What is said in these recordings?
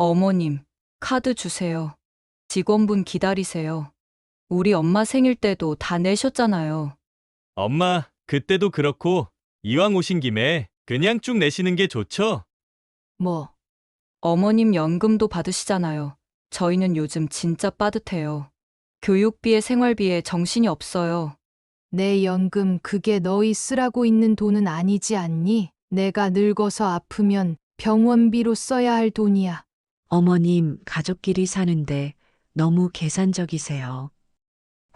어머님, 카드 주세요. 직원분 기다리세요. 우리 엄마 생일 때도 다 내셨잖아요. 엄마, 그때도 그렇고 이왕 오신 김에 그냥 쭉 내시는 게 좋죠? 뭐, 어머님 연금도 받으시잖아요. 저희는 요즘 진짜 빠듯해요. 교육비에 생활비에 정신이 없어요. 내 연금 그게 너희 쓰라고 있는 돈은 아니지 않니? 내가 늙어서 아프면 병원비로 써야 할 돈이야. 어머님, 가족끼리 사는데 너무 계산적이세요.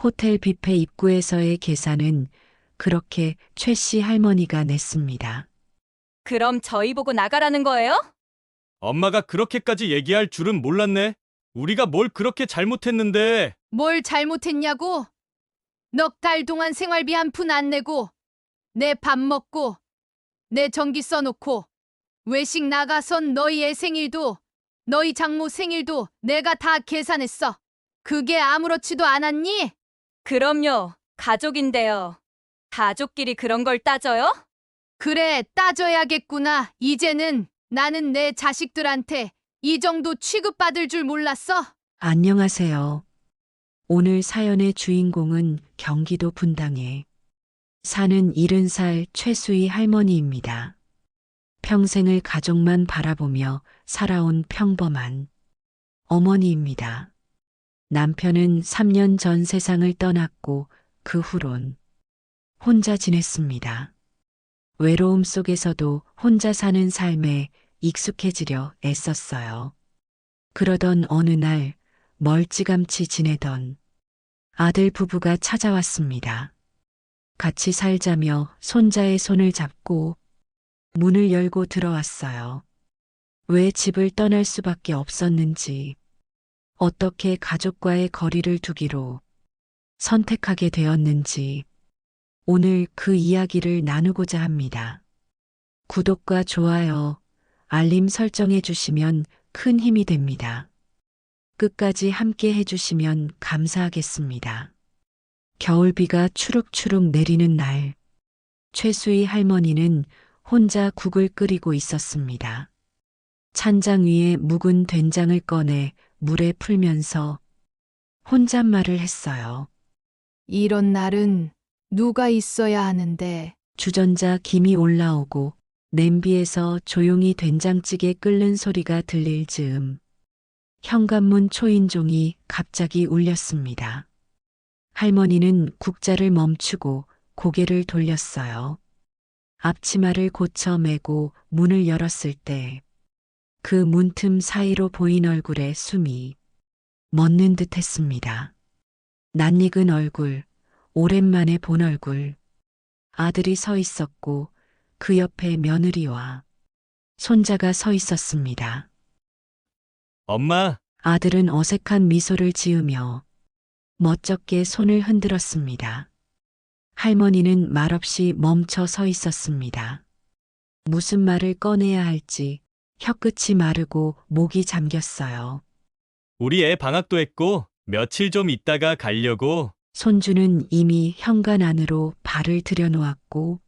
호텔 뷔페 입구에서의 계산은 그렇게 최 씨 할머니가 냈습니다. 그럼 저희 보고 나가라는 거예요? 엄마가 그렇게까지 얘기할 줄은 몰랐네. 우리가 뭘 그렇게 잘못했는데. 뭘 잘못했냐고? 넉 달 동안 생활비 한 푼 안 내고 내 밥 먹고 내 전기 써놓고 외식 나가선 너희 애 생일도 너희 장모 생일도 내가 다 계산했어. 그게 아무렇지도 않았니? 그럼요. 가족인데요. 가족끼리 그런 걸 따져요? 그래, 따져야겠구나. 이제는 나는 내 자식들한테 이 정도 취급받을 줄 몰랐어. 안녕하세요. 오늘 사연의 주인공은 경기도 분당에 사는 70살 최수희 할머니입니다. 평생을 가족만 바라보며 살아온 평범한 어머니입니다. 남편은 3년 전 세상을 떠났고 그 후론 혼자 지냈습니다. 외로움 속에서도 혼자 사는 삶에 익숙해지려 애썼어요. 그러던 어느 날 멀찌감치 지내던 아들 부부가 찾아왔습니다. 같이 살자며 손자의 손을 잡고 문을 열고 들어왔어요. 왜 집을 떠날 수밖에 없었는지, 어떻게 가족과의 거리를 두기로 선택하게 되었는지, 오늘 그 이야기를 나누고자 합니다. 구독과 좋아요, 알림 설정해 주시면 큰 힘이 됩니다. 끝까지 함께 해주시면 감사하겠습니다. 겨울비가 추룩추룩 내리는 날, 최수희 할머니는 혼자 국을 끓이고 있었습니다. 찬장 위에 묵은 된장을 꺼내 물에 풀면서 혼잣말을 했어요. 이런 날은 누가 있어야 하는데. 주전자 김이 올라오고 냄비에서 조용히 된장찌개 끓는 소리가 들릴 즈음 현관문 초인종이 갑자기 울렸습니다. 할머니는 국자를 멈추고 고개를 돌렸어요. 앞치마를 고쳐 매고 문을 열었을 때 그 문틈 사이로 보인 얼굴에 숨이 멎는 듯 했습니다. 낯익은 얼굴, 오랜만에 본 얼굴. 아들이 서 있었고 그 옆에 며느리와 손자가 서 있었습니다. 엄마, 아들은 어색한 미소를 지으며 멋쩍게 손을 흔들었습니다. 할머니는 말없이 멈춰 서 있었습니다. 무슨 말을 꺼내야 할지 혀끝이 마르고 목이 잠겼어요. 우리 애 방학도 했고 며칠 좀 있다가 가려고. 손주는 이미 현관 안으로 발을 들여놓았고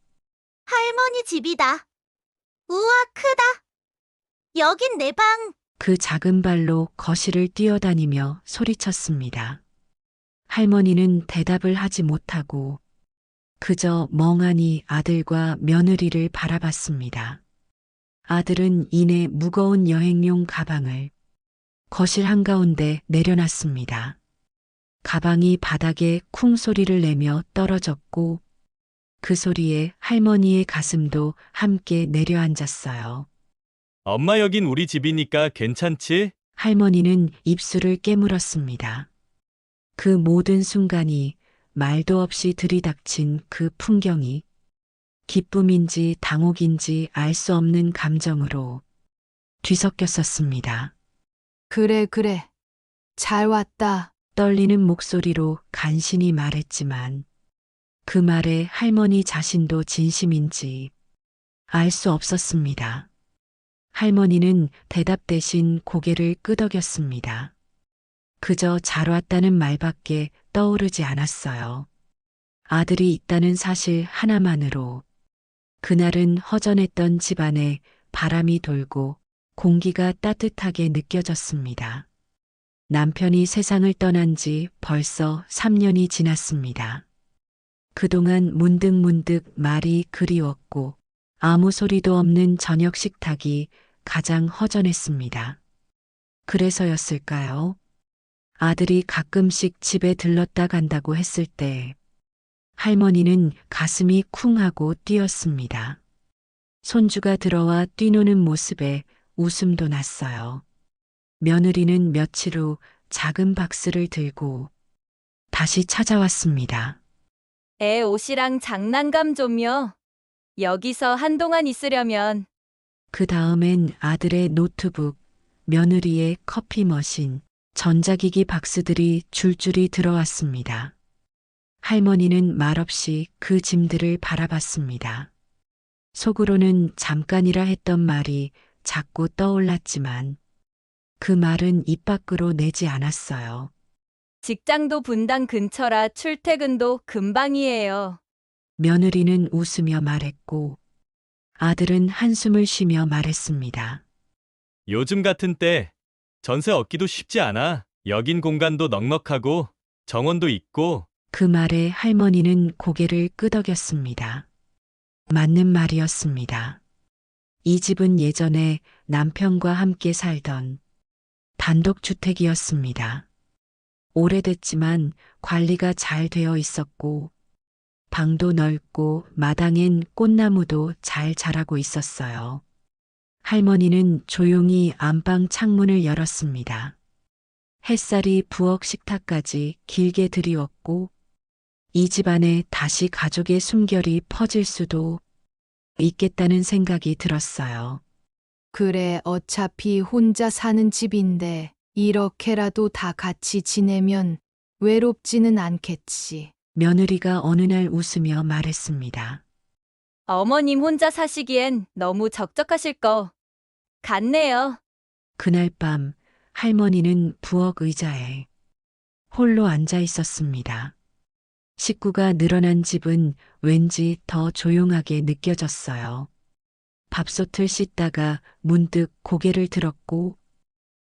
할머니 집이다. 우와, 크다. 여긴 내 방. 그 작은 발로 거실을 뛰어다니며 소리쳤습니다. 할머니는 대답을 하지 못하고 그저 멍하니 아들과 며느리를 바라봤습니다. 아들은 이내 무거운 여행용 가방을 거실 한가운데 내려놨습니다. 가방이 바닥에 쿵 소리를 내며 떨어졌고 그 소리에 할머니의 가슴도 함께 내려앉았어요. 엄마 여긴 우리 집이니까 괜찮지? 할머니는 입술을 깨물었습니다. 그 모든 순간이 말도 없이 들이닥친 그 풍경이 기쁨인지 당혹인지 알 수 없는 감정으로 뒤섞였었습니다. 그래, 그래. 잘 왔다. 떨리는 목소리로 간신히 말했지만 그 말에 할머니 자신도 진심인지 알 수 없었습니다. 할머니는 대답 대신 고개를 끄덕였습니다. 그저 잘 왔다는 말밖에 떠오르지 않았어요. 아들이 있다는 사실 하나만으로 그날은 허전했던 집안에 바람이 돌고 공기가 따뜻하게 느껴졌습니다. 남편이 세상을 떠난 지 벌써 3년이 지났습니다. 그동안 문득문득 말이 그리웠고 아무 소리도 없는 저녁 식탁이 가장 허전했습니다. 그래서였을까요? 아들이 가끔씩 집에 들렀다 간다고 했을 때 할머니는 가슴이 쿵하고 뛰었습니다. 손주가 들어와 뛰노는 모습에 웃음도 났어요. 며느리는 며칠 후 작은 박스를 들고 다시 찾아왔습니다. 애 옷이랑 장난감 좀요. 여기서 한동안 있으려면. 그 다음엔 아들의 노트북, 며느리의 커피 머신, 전자기기 박스들이 줄줄이 들어왔습니다. 할머니는 말없이 그 짐들을 바라봤습니다. 속으로는 잠깐이라 했던 말이 자꾸 떠올랐지만 그 말은 입 밖으로 내지 않았어요. 직장도 분당 근처라 출퇴근도 금방이에요. 며느리는 웃으며 말했고 아들은 한숨을 쉬며 말했습니다. 요즘 같은 때 전세 얻기도 쉽지 않아. 여긴 공간도 넉넉하고 정원도 있고. 그 말에 할머니는 고개를 끄덕였습니다. 맞는 말이었습니다. 이 집은 예전에 남편과 함께 살던 단독주택이었습니다. 오래됐지만 관리가 잘 되어 있었고 방도 넓고 마당엔 꽃나무도 잘 자라고 있었어요. 할머니는 조용히 안방 창문을 열었습니다. 햇살이 부엌 식탁까지 길게 드리웠고 이 집안에 다시 가족의 숨결이 퍼질 수도 있겠다는 생각이 들었어요. 그래, 어차피 혼자 사는 집인데 이렇게라도 다 같이 지내면 외롭지는 않겠지. 며느리가 어느 날 웃으며 말했습니다. 어머님 혼자 사시기엔 너무 적적하실 거 같네요. 그날 밤 할머니는 부엌 의자에 홀로 앉아 있었습니다. 식구가 늘어난 집은 왠지 더 조용하게 느껴졌어요. 밥솥을 씻다가 문득 고개를 들었고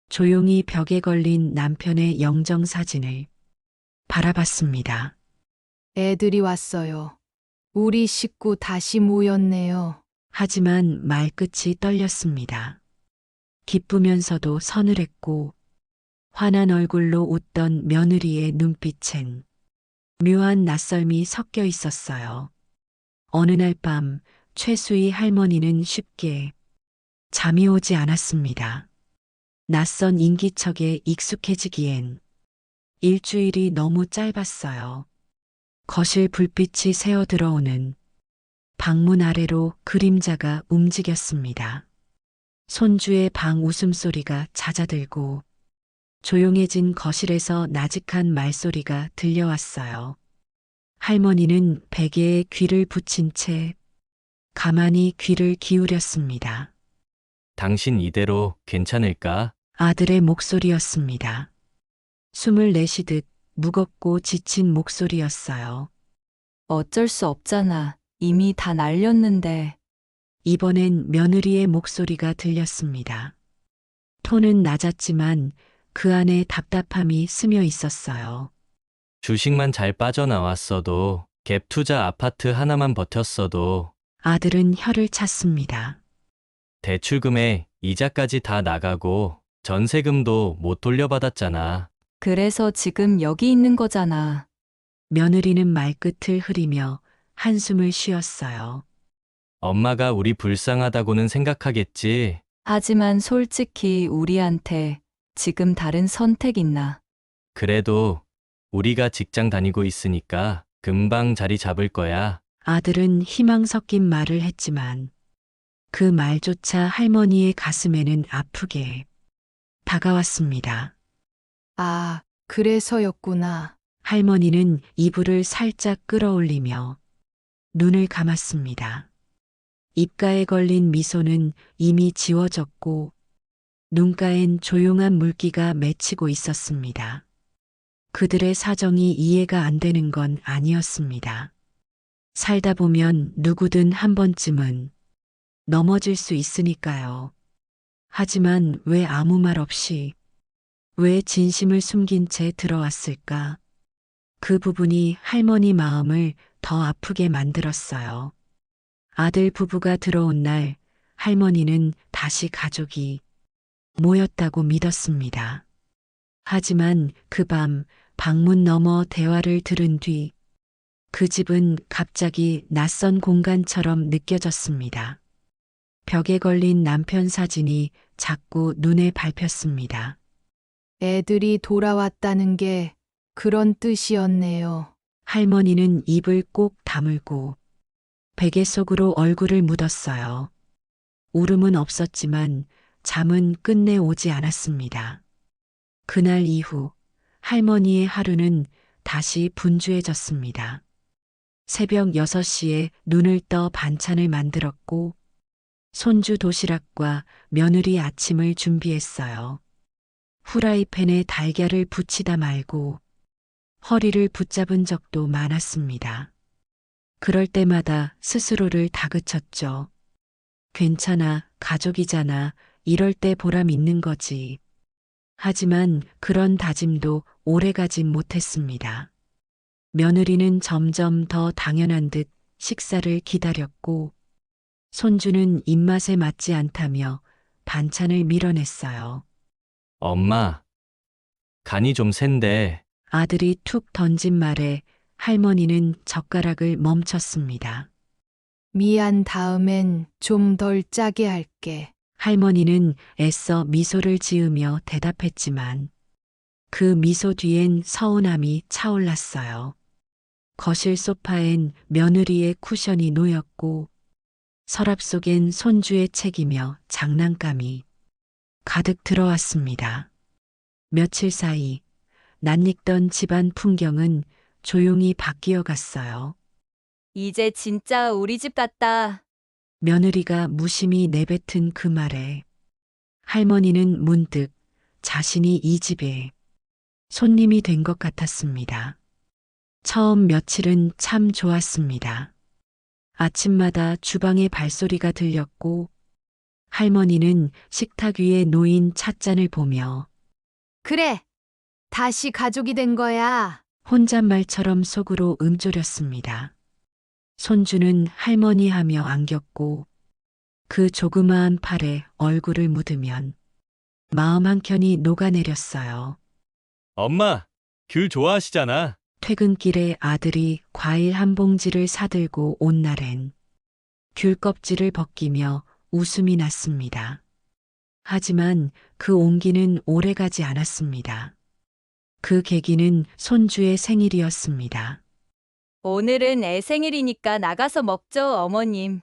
조용히 벽에 걸린 남편의 영정사진을 바라봤습니다. 애들이 왔어요. 우리 식구 다시 모였네요. 하지만 말끝이 떨렸습니다. 기쁘면서도 서늘했고 환한 얼굴로 웃던 며느리의 눈빛엔 묘한 낯설미 섞여 있었어요. 어느 날 밤 최수희 할머니는 쉽게 잠이 오지 않았습니다. 낯선 인기척에 익숙해지기엔 일주일이 너무 짧았어요. 거실 불빛이 새어 들어오는 방문 아래로 그림자가 움직였습니다. 손주의 방 웃음소리가 잦아들고 조용해진 거실에서 나직한 말소리가 들려왔어요. 할머니는 베개에 귀를 붙인 채 가만히 귀를 기울였습니다. 당신 이대로 괜찮을까? 아들의 목소리였습니다. 숨을 내쉬듯 무겁고 지친 목소리였어요. 어쩔 수 없잖아. 이미 다 날렸는데. 이번엔 며느리의 목소리가 들렸습니다. 톤은 낮았지만 그 안에 답답함이 스며 있었어요. 주식만 잘 빠져나왔어도, 갭 투자 아파트 하나만 버텼어도, 아들은 혀를 찼습니다. 대출금에 이자까지 다 나가고 전세금도 못 돌려받았잖아. 그래서 지금 여기 있는 거잖아. 며느리는 말끝을 흐리며 한숨을 쉬었어요. 엄마가 우리 불쌍하다고는 생각하겠지. 하지만 솔직히 우리한테 지금 다른 선택 있나? 그래도 우리가 직장 다니고 있으니까 금방 자리 잡을 거야. 아들은 희망 섞인 말을 했지만 그 말조차 할머니의 가슴에는 아프게 다가왔습니다. 아, 그래서였구나. 할머니는 이불을 살짝 끌어올리며 눈을 감았습니다. 입가에 걸린 미소는 이미 지워졌고 눈가엔 조용한 물기가 맺히고 있었습니다. 그들의 사정이 이해가 안 되는 건 아니었습니다. 살다 보면 누구든 한 번쯤은 넘어질 수 있으니까요. 하지만 왜 아무 말 없이, 왜 진심을 숨긴 채 들어왔을까? 그 부분이 할머니 마음을 더 아프게 만들었어요. 아들 부부가 들어온 날 할머니는 다시 가족이 모였다고 믿었습니다. 하지만 그 밤 방문 너머 대화를 들은 뒤 그 집은 갑자기 낯선 공간처럼 느껴졌습니다. 벽에 걸린 남편 사진이 자꾸 눈에 밟혔습니다. 애들이 돌아왔다는 게 그런 뜻이었네요. 할머니는 입을 꼭 다물고 베개 속으로 얼굴을 묻었어요. 울음은 없었지만 잠은 끝내 오지 않았습니다. 그날 이후 할머니의 하루는 다시 분주해졌습니다. 새벽 6시에 눈을 떠 반찬을 만들었고 손주 도시락과 며느리 아침을 준비했어요. 후라이팬에 달걀을 부치다 말고 허리를 붙잡은 적도 많았습니다. 그럴 때마다 스스로를 다그쳤죠. 괜찮아, 가족이잖아, 이럴 때 보람 있는 거지. 하지만 그런 다짐도 오래가진 못했습니다. 며느리는 점점 더 당연한 듯 식사를 기다렸고, 손주는 입맛에 맞지 않다며 반찬을 밀어냈어요. 엄마, 간이 좀 센데. 아들이 툭 던진 말에 할머니는 젓가락을 멈췄습니다. 미안, 다음엔 좀 덜 짜게 할게. 할머니는 애써 미소를 지으며 대답했지만 그 미소 뒤엔 서운함이 차올랐어요. 거실 소파엔 며느리의 쿠션이 놓였고 서랍 속엔 손주의 책이며 장난감이 가득 들어왔습니다. 며칠 사이 낯익던 집안 풍경은 조용히 바뀌어 갔어요. 이제 진짜 우리 집 같다. 며느리가 무심히 내뱉은 그 말에 할머니는 문득 자신이 이 집에 손님이 된 것 같았습니다. 처음 며칠은 참 좋았습니다. 아침마다 주방에 발소리가 들렸고 할머니는 식탁 위에 놓인 찻잔을 보며 그래, 다시 가족이 된 거야. 혼잣말처럼 속으로 음조렸습니다. 손주는 할머니 하며 안겼고 그 조그마한 팔에 얼굴을 묻으면 마음 한켠이 녹아내렸어요. 엄마, 귤 좋아하시잖아. 퇴근길에 아들이 과일 한 봉지를 사들고 온 날엔 귤 껍질을 벗기며 웃음이 났습니다. 하지만 그 온기는 오래가지 않았습니다. 그 계기는 손주의 생일이었습니다. 오늘은 애 생일이니까 나가서 먹죠, 어머님.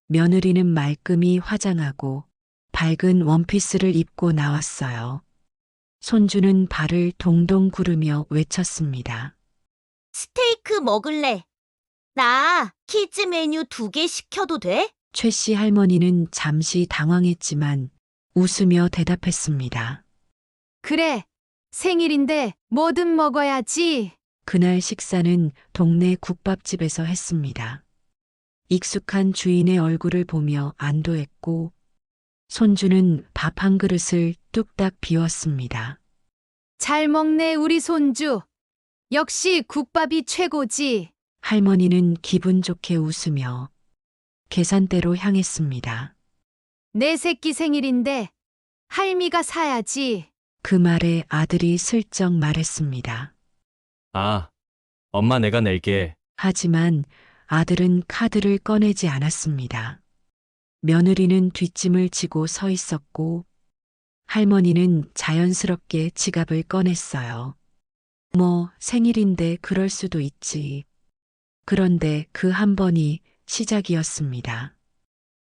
며느리는 말끔히 화장하고 밝은 원피스를 입고 나왔어요. 손주는 발을 동동 구르며 외쳤습니다. 스테이크 먹을래. 나 키즈 메뉴 2개 시켜도 돼? 최 씨 할머니는 잠시 당황했지만 웃으며 대답했습니다. 그래, 생일인데 뭐든 먹어야지. 그날 식사는 동네 국밥집에서 했습니다. 익숙한 주인의 얼굴을 보며 안도했고 손주는 밥 한 그릇을 뚝딱 비웠습니다. 잘 먹네, 우리 손주. 역시 국밥이 최고지. 할머니는 기분 좋게 웃으며 계산대로 향했습니다. 내 새끼 생일인데 할미가 사야지. 그 말에 아들이 슬쩍 말했습니다. 아, 엄마 내가 낼게. 하지만 아들은 카드를 꺼내지 않았습니다. 며느리는 뒷짐을 지고 서 있었고 할머니는 자연스럽게 지갑을 꺼냈어요. 뭐 생일인데 그럴 수도 있지. 그런데 그 한 번이 시작이었습니다.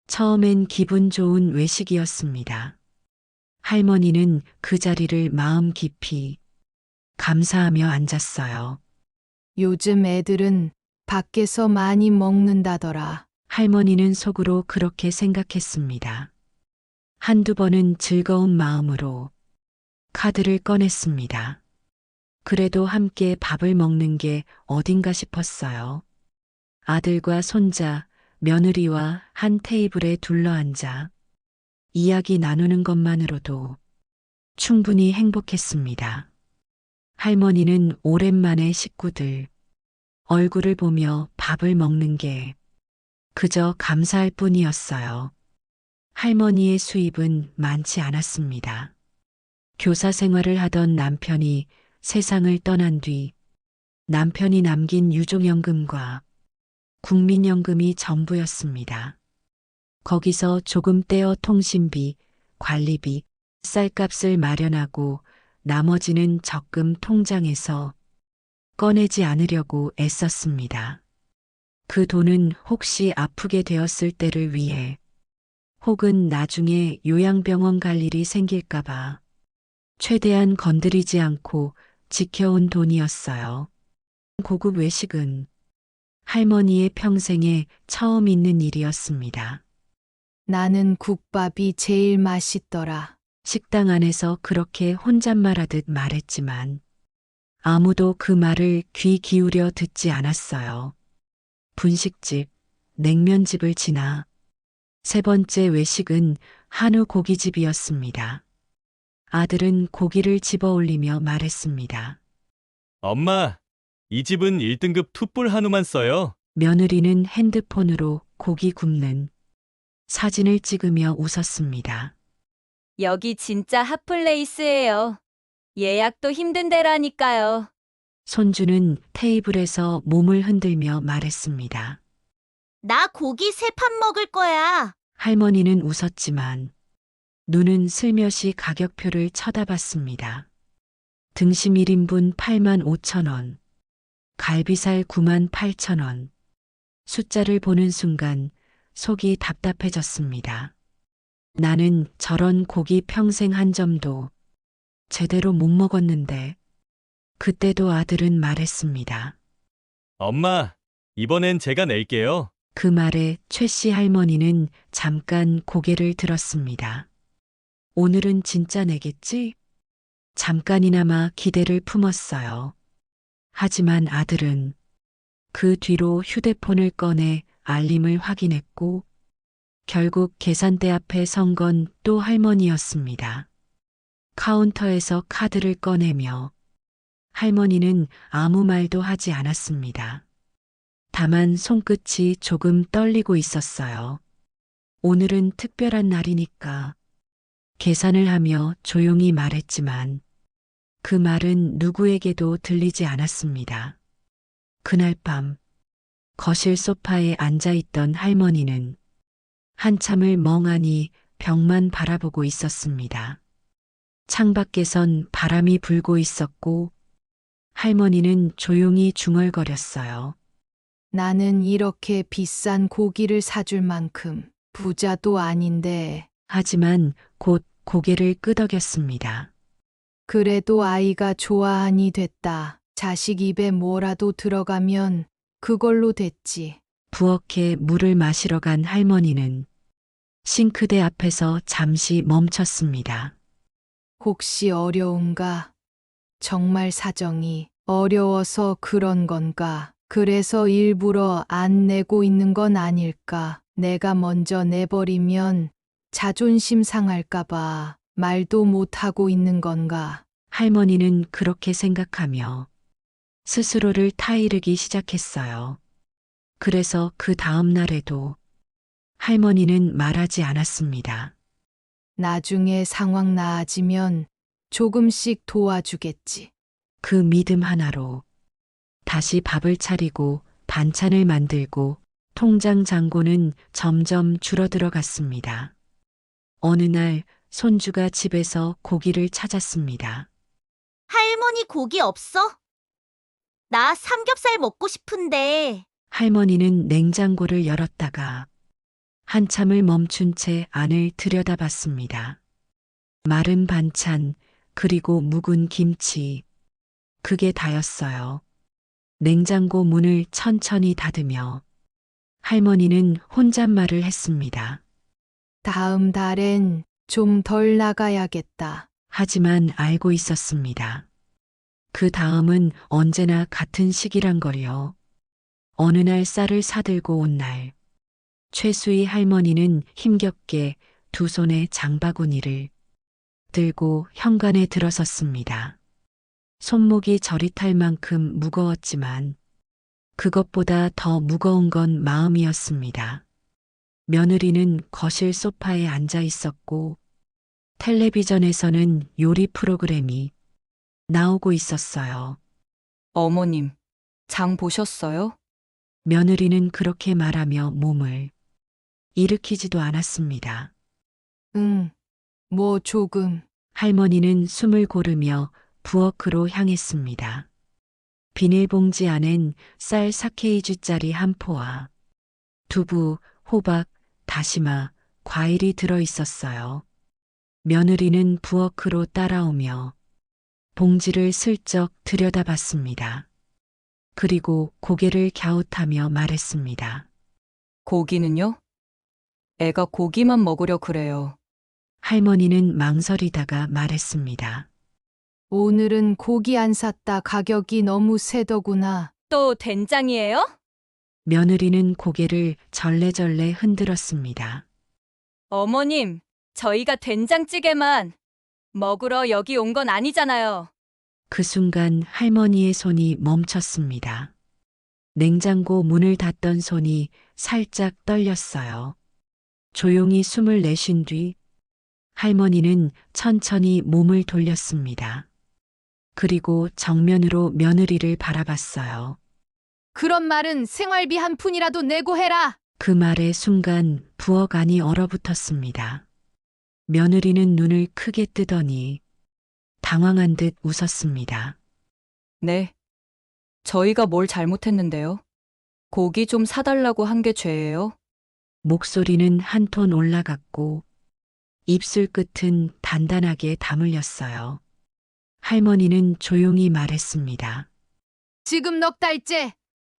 처음엔 기분 좋은 외식이었습니다. 할머니는 그 자리를 마음 깊이 감사하며 앉았어요. 요즘 애들은 밖에서 많이 먹는다더라. 할머니는 속으로 그렇게 생각했습니다. 한두 번은 즐거운 마음으로 카드를 꺼냈습니다. 그래도 함께 밥을 먹는 게 어딘가 싶었어요. 아들과 손자, 며느리와 한 테이블에 둘러앉아 이야기 나누는 것만으로도 충분히 행복했습니다. 할머니는 오랜만에 식구들 얼굴을 보며 밥을 먹는 게 그저 감사할 뿐이었어요. 할머니의 수입은 많지 않았습니다. 교사 생활을 하던 남편이 세상을 떠난 뒤 남편이 남긴 유족연금과 국민연금이 전부였습니다. 거기서 조금 떼어 통신비, 관리비, 쌀값을 마련하고 나머지는 적금 통장에서 꺼내지 않으려고 애썼습니다. 그 돈은 혹시 아프게 되었을 때를 위해 혹은 나중에 요양병원 갈 일이 생길까봐 최대한 건드리지 않고 지켜온 돈이었어요. 고급 외식은 할머니의 평생에 처음 있는 일이었습니다. 나는 국밥이 제일 맛있더라. 식당 안에서 그렇게 혼잣말하듯 말했지만 아무도 그 말을 귀 기울여 듣지 않았어요. 분식집, 냉면집을 지나 세 번째 외식은 한우 고깃집이었습니다. 아들은 고기를 집어 올리며 말했습니다. 엄마, 이 집은 1등급 투뿔 한우만 써요. 며느리는 핸드폰으로 고기 굽는 사진을 찍으며 웃었습니다. 여기 진짜 핫플레이스예요. 예약도 힘든 데라니까요. 손주는 테이블에서 몸을 흔들며 말했습니다. 나 고기 3판 먹을 거야. 할머니는 웃었지만 눈은 슬며시 가격표를 쳐다봤습니다. 등심 1인분 85,000원, 갈비살 98,000원. 숫자를 보는 순간 속이 답답해졌습니다. 나는 저런 고기 평생 한 점도 제대로 못 먹었는데 그때도 아들은 말했습니다. 엄마, 이번엔 제가 낼게요. 그 말에 최 씨 할머니는 잠깐 고개를 들었습니다. 오늘은 진짜 내겠지? 잠깐이나마 기대를 품었어요. 하지만 아들은 그 뒤로 휴대폰을 꺼내 알림을 확인했고 결국 계산대 앞에 선 건 또 할머니였습니다. 카운터에서 카드를 꺼내며 할머니는 아무 말도 하지 않았습니다. 다만 손끝이 조금 떨리고 있었어요. 오늘은 특별한 날이니까 계산을 하며 조용히 말했지만 그 말은 누구에게도 들리지 않았습니다. 그날 밤 거실 소파에 앉아 있던 할머니는 한참을 멍하니 벽만 바라보고 있었습니다. 창밖에선 바람이 불고 있었고 할머니는 조용히 중얼거렸어요. 나는 이렇게 비싼 고기를 사줄 만큼 부자도 아닌데, 하지만 곧 고개를 끄덕였습니다. 그래도 아이가 좋아하니 됐다. 자식 입에 뭐라도 들어가면 그걸로 됐지. 부엌에 물을 마시러 간 할머니는 싱크대 앞에서 잠시 멈췄습니다. 혹시 어려운가? 정말 사정이 어려워서 그런 건가? 그래서 일부러 안 내고 있는 건 아닐까? 내가 먼저 내버리면 자존심 상할까봐 말도 못하고 있는 건가? 할머니는 그렇게 생각하며 스스로를 타이르기 시작했어요. 그래서 그 다음 날에도 할머니는 말하지 않았습니다. 나중에 상황 나아지면 조금씩 도와주겠지. 그 믿음 하나로 다시 밥을 차리고 반찬을 만들고 통장 잔고는 점점 줄어들어 갔습니다. 어느 날 손주가 집에서 고기를 찾았습니다. 할머니 고기 없어? 나 삼겹살 먹고 싶은데. 할머니는 냉장고를 열었다가 한참을 멈춘 채 안을 들여다봤습니다. 마른 반찬, 그리고 묵은 김치. 그게 다였어요. 냉장고 문을 천천히 닫으며 할머니는 혼잣말을 했습니다. 다음 달엔 좀 덜 나가야겠다. 하지만 알고 있었습니다. 그 다음은 언제나 같은 시기란 걸요. 어느 날 쌀을 사들고 온 날, 최수희 할머니는 힘겹게 두 손에 장바구니를 들고 현관에 들어섰습니다. 손목이 저릿할 만큼 무거웠지만 그것보다 더 무거운 건 마음이었습니다. 며느리는 거실 소파에 앉아 있었고 텔레비전에서는 요리 프로그램이 나오고 있었어요. 어머님, 장 보셨어요? 며느리는 그렇게 말하며 몸을 일으키지도 않았습니다. 응, 뭐 조금. 할머니는 숨을 고르며 부엌으로 향했습니다. 비닐봉지 안엔 쌀 4kg짜리 한 포와 두부, 호박, 다시마, 과일이 들어 있었어요. 며느리는 부엌으로 따라오며 봉지를 슬쩍 들여다봤습니다. 그리고 고개를 갸웃하며 말했습니다. 고기는요? 애가 고기만 먹으려 그래요. 할머니는 망설이다가 말했습니다. 오늘은 고기 안 샀다. 가격이 너무 세더구나. 또 된장이에요? 며느리는 고개를 절레절레 흔들었습니다. 어머님, 저희가 된장찌개만 먹으러 여기 온 건 아니잖아요. 그 순간 할머니의 손이 멈췄습니다. 냉장고 문을 닫던 손이 살짝 떨렸어요. 조용히 숨을 내쉰 뒤 할머니는 천천히 몸을 돌렸습니다. 그리고 정면으로 며느리를 바라봤어요. 그런 말은 생활비 한 푼이라도 내고 해라. 그 말의 순간 부엌 안이 얼어붙었습니다. 며느리는 눈을 크게 뜨더니 당황한 듯 웃었습니다. 네. 저희가 뭘 잘못했는데요? 고기 좀 사달라고 한 게 죄예요? 목소리는 한 톤 올라갔고 입술 끝은 단단하게 다물렸어요. 할머니는 조용히 말했습니다. 지금 넉 달째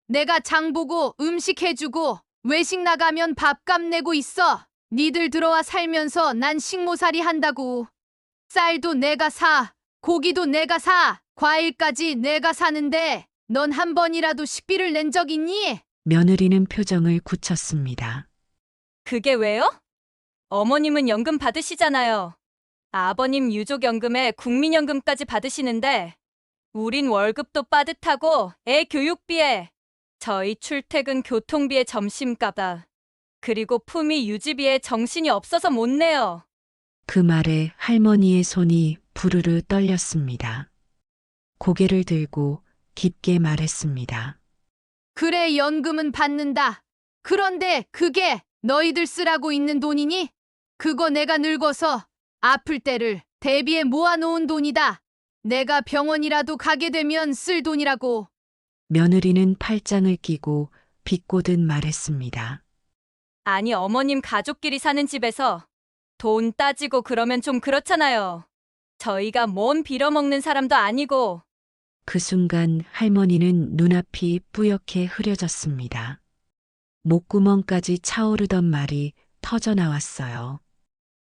내가 장 보고 음식 해주고 외식 나가면 밥값 내고 있어. 니들 들어와 살면서 난 식모살이 한다고. 쌀도 내가 사, 고기도 내가 사, 과일까지 내가 사는데 넌 한 번이라도 식비를 낸 적 있니? 며느리는 표정을 굳혔습니다. 그게 왜요? 어머님은 연금 받으시잖아요. 아버님 유족연금에 국민연금까지 받으시는데 우린 월급도 빠듯하고 애 교육비에 저희 출퇴근 교통비에 점심값 그리고 품위 유지비에 정신이 없어서 못 내요. 그 말에 할머니의 손이 부르르 떨렸습니다. 고개를 들고 깊게 말했습니다. 그래 연금은 받는다. 그런데 그게 너희들 쓰라고 있는 돈이니? 그거 내가 늙어서 아플 때를 대비해 모아놓은 돈이다. 내가 병원이라도 가게 되면 쓸 돈이라고. 며느리는 팔짱을 끼고 비꼬듯 말했습니다. 아니 어머님 가족끼리 사는 집에서 돈 따지고 그러면 좀 그렇잖아요. 저희가 뭔 빌어먹는 사람도 아니고. 그 순간 할머니는 눈앞이 뿌옇게 흐려졌습니다. 목구멍까지 차오르던 말이 터져나왔어요.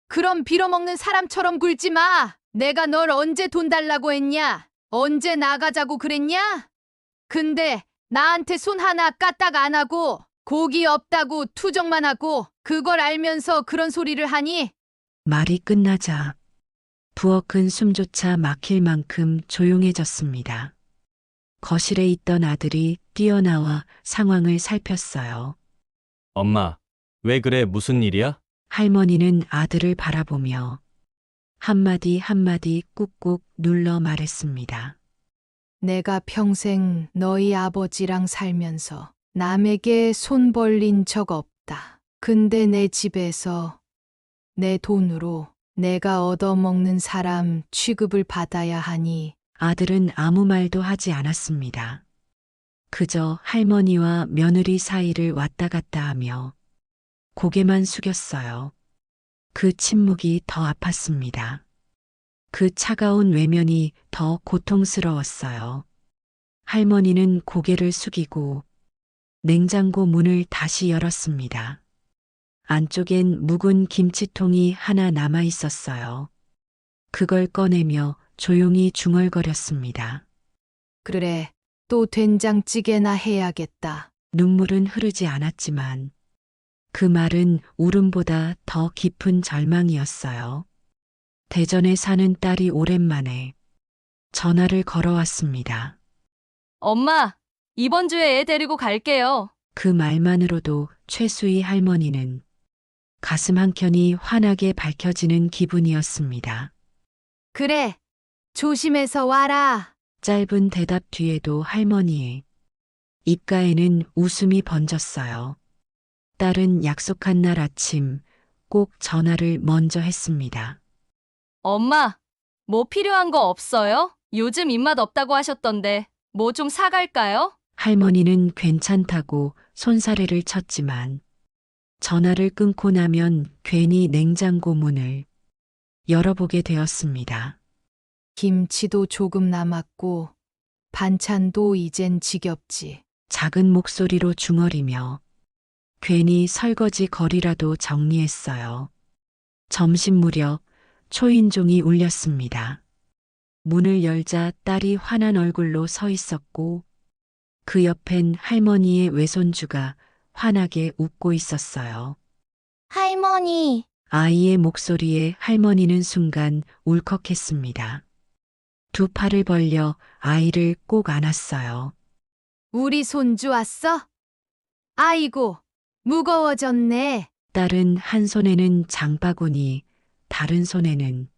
그럼 빌어먹는 사람처럼 굴지 마. 내가 널 언제 돈 달라고 했냐? 언제 나가자고 그랬냐? 근데 나한테 손 하나 까딱 안 하고 고기 없다고 투정만 하고 그걸 알면서 그런 소리를 하니? 말이 끝나자 부엌은 숨조차 막힐 만큼 조용해졌습니다. 거실에 있던 아들이 뛰어나와 상황을 살폈어요. 엄마, 왜 그래? 무슨 일이야? 할머니는 아들을 바라보며 한마디 한마디 꾹꾹 눌러 말했습니다. 내가 평생 너희 아버지랑 살면서 남에게 손 벌린 적 없다. 근데 내 집에서 내 돈으로 내가 얻어먹는 사람 취급을 받아야 하니. 아들은 아무 말도 하지 않았습니다. 그저 할머니와 며느리 사이를 왔다 갔다 하며 고개만 숙였어요. 그 침묵이 더 아팠습니다. 그 차가운 외면이 더 고통스러웠어요. 할머니는 고개를 숙이고 냉장고 문을 다시 열었습니다. 안쪽엔 묵은 김치통이 하나 남아 있었어요. 그걸 꺼내며 조용히 중얼거렸습니다. 그래, 또 된장찌개나 해야겠다. 눈물은 흐르지 않았지만 그 말은 울음보다 더 깊은 절망이었어요. 대전에 사는 딸이 오랜만에 전화를 걸어왔습니다. 엄마, 이번 주에 애 데리고 갈게요. 그 말만으로도 최수희 할머니는 가슴 한켠이 환하게 밝혀지는 기분이었습니다. 그래, 조심해서 와라. 짧은 대답 뒤에도 할머니의 입가에는 웃음이 번졌어요. 딸은 약속한 날 아침 꼭 전화를 먼저 했습니다. 엄마, 뭐 필요한 거 없어요? 요즘 입맛 없다고 하셨던데 뭐 좀 사갈까요? 할머니는 괜찮다고 손사래를 쳤지만 전화를 끊고 나면 괜히 냉장고 문을 열어보게 되었습니다. 김치도 조금 남았고 반찬도 이젠 지겹지. 작은 목소리로 중얼이며 괜히 설거지 거리라도 정리했어요. 점심 무렵 초인종이 울렸습니다. 문을 열자 딸이 환한 얼굴로 서 있었고 그 옆엔 할머니의 외손주가 환하게 웃고 있었어요. 할머니, 아이의 목소리에 할머니는 순간 울컥했습니다. 두 팔을 벌려 아이를 꼭 안았어요. 우리 손주 왔어? 아이고, 무거워졌네. 딸은 한 손에는 장바구니, 다른 손에는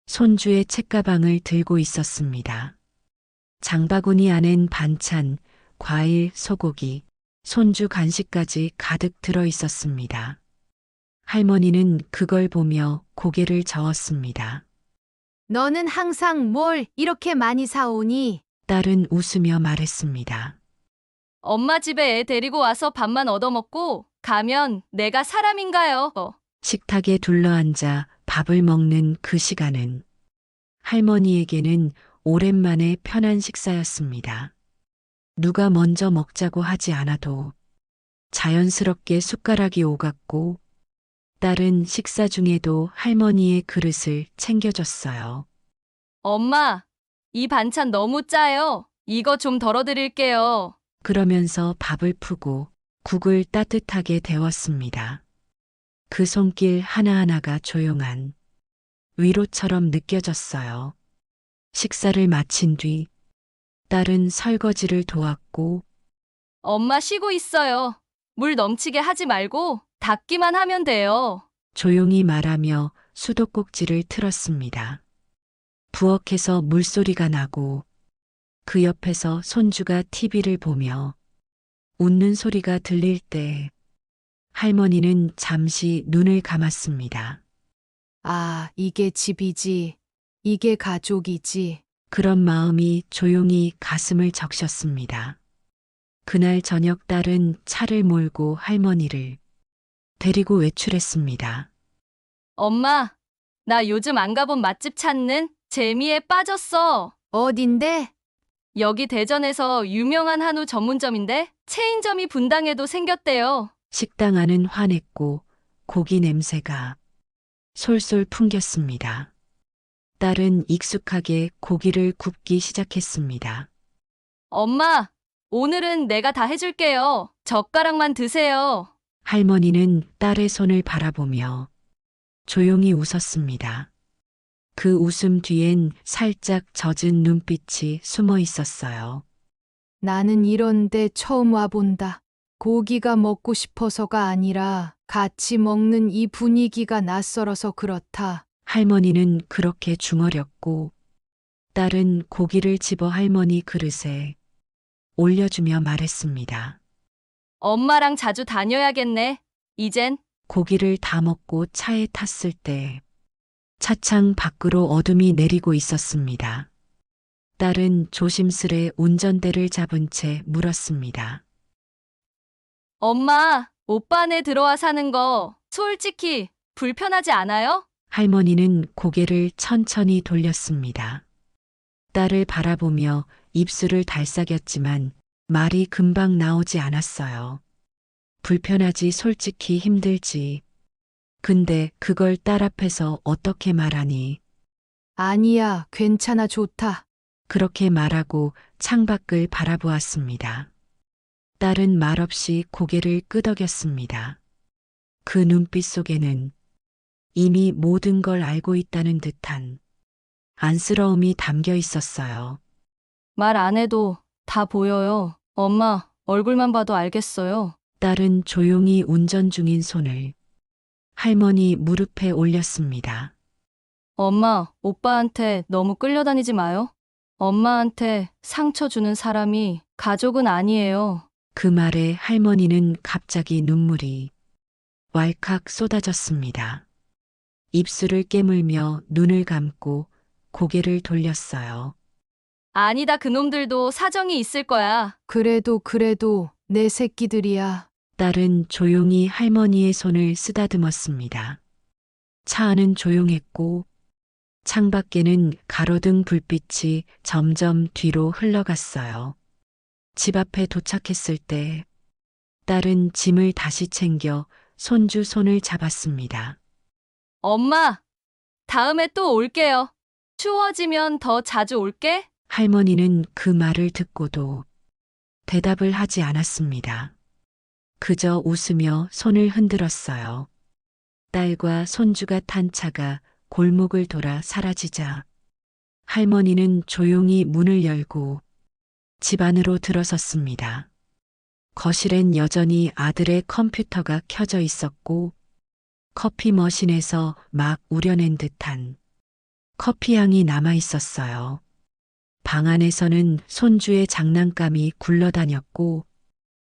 손주의 책가방을 들고 있었습니다. 장바구니 안엔 반찬, 과일, 소고기, 손주 간식까지 가득 들어 있었습니다. 할머니는 그걸 보며 고개를 저었습니다. 너는 항상 뭘 이렇게 많이 사오니? 딸은 웃으며 말했습니다. 엄마 집에 애 데리고 와서 밥만 얻어먹고 가면 내가 사람인가요? 식탁에 둘러앉아 밥을 먹는 그 시간은 할머니에게는 오랜만에 편한 식사였습니다. 누가 먼저 먹자고 하지 않아도 자연스럽게 숟가락이 오갔고 딸은 식사 중에도 할머니의 그릇을 챙겨줬어요. 엄마, 이 반찬 너무 짜요. 이거 좀 덜어드릴게요. 그러면서 밥을 푸고 국을 따뜻하게 데웠습니다. 그 손길 하나하나가 조용한 위로처럼 느껴졌어요. 식사를 마친 뒤 딸은 설거지를 도왔고 엄마 쉬고 있어요. 물 넘치게 하지 말고 닦기만 하면 돼요. 조용히 말하며 수도꼭지를 틀었습니다. 부엌에서 물소리가 나고 그 옆에서 손주가 TV를 보며 웃는 소리가 들릴 때 할머니는 잠시 눈을 감았습니다. 아, 이게 집이지. 이게 가족이지. 그런 마음이 조용히 가슴을 적셨습니다. 그날 저녁 딸은 차를 몰고 할머니를 데리고 외출했습니다. 엄마, 나 요즘 안 가본 맛집 찾는 재미에 빠졌어. 어딘데? 여기 대전에서 유명한 한우 전문점인데 체인점이 분당에도 생겼대요. 식당 안은 환했고 고기 냄새가 솔솔 풍겼습니다. 딸은 익숙하게 고기를 굽기 시작했습니다. 엄마, 오늘은 내가 다 해줄게요. 젓가락만 드세요. 할머니는 딸의 손을 바라보며 조용히 웃었습니다. 그 웃음 뒤엔 살짝 젖은 눈빛이 숨어 있었어요. 나는 이런데 처음 와본다. 고기가 먹고 싶어서가 아니라 같이 먹는 이 분위기가 낯설어서 그렇다. 할머니는 그렇게 중얼였고 딸은 고기를 집어 할머니 그릇에 올려주며 말했습니다. 엄마랑 자주 다녀야겠네. 이젠. 고기를 다 먹고 차에 탔을 때 차창 밖으로 어둠이 내리고 있었습니다. 딸은 조심스레 운전대를 잡은 채 물었습니다. 엄마, 오빠네 들어와 사는 거 솔직히 불편하지 않아요? 할머니는 고개를 천천히 돌렸습니다. 딸을 바라보며 입술을 달싹였지만 말이 금방 나오지 않았어요. 불편하지, 솔직히 힘들지. 근데 그걸 딸 앞에서 어떻게 말하니? 아니야, 괜찮아, 좋다. 그렇게 말하고 창밖을 바라보았습니다. 딸은 말없이 고개를 끄덕였습니다. 그 눈빛 속에는 이미 모든 걸 알고 있다는 듯한 안쓰러움이 담겨 있었어요. 말 안 해도 다 보여요. 엄마, 얼굴만 봐도 알겠어요. 딸은 조용히 운전 중인 손을 할머니 무릎에 올렸습니다. 엄마, 오빠한테 너무 끌려다니지 마요. 엄마한테 상처 주는 사람이 가족은 아니에요. 그 말에 할머니는 갑자기 눈물이 왈칵 쏟아졌습니다. 입술을 깨물며 눈을 감고 고개를 돌렸어요. 아니다, 그놈들도 사정이 있을 거야. 그래도 내 새끼들이야. 딸은 조용히 할머니의 손을 쓰다듬었습니다. 차 안은 조용했고 창밖에는 가로등 불빛이 점점 뒤로 흘러갔어요. 집 앞에 도착했을 때 딸은 짐을 다시 챙겨 손주 손을 잡았습니다. 엄마, 다음에 또 올게요. 추워지면 더 자주 올게. 할머니는 그 말을 듣고도 대답을 하지 않았습니다. 그저 웃으며 손을 흔들었어요. 딸과 손주가 탄 차가 골목을 돌아 사라지자 할머니는 조용히 문을 열고 집 안으로 들어섰습니다. 거실엔 여전히 아들의 컴퓨터가 켜져 있었고 커피 머신에서 막 우려낸 듯한 커피 향이 남아 있었어요. 방 안에서는 손주의 장난감이 굴러다녔고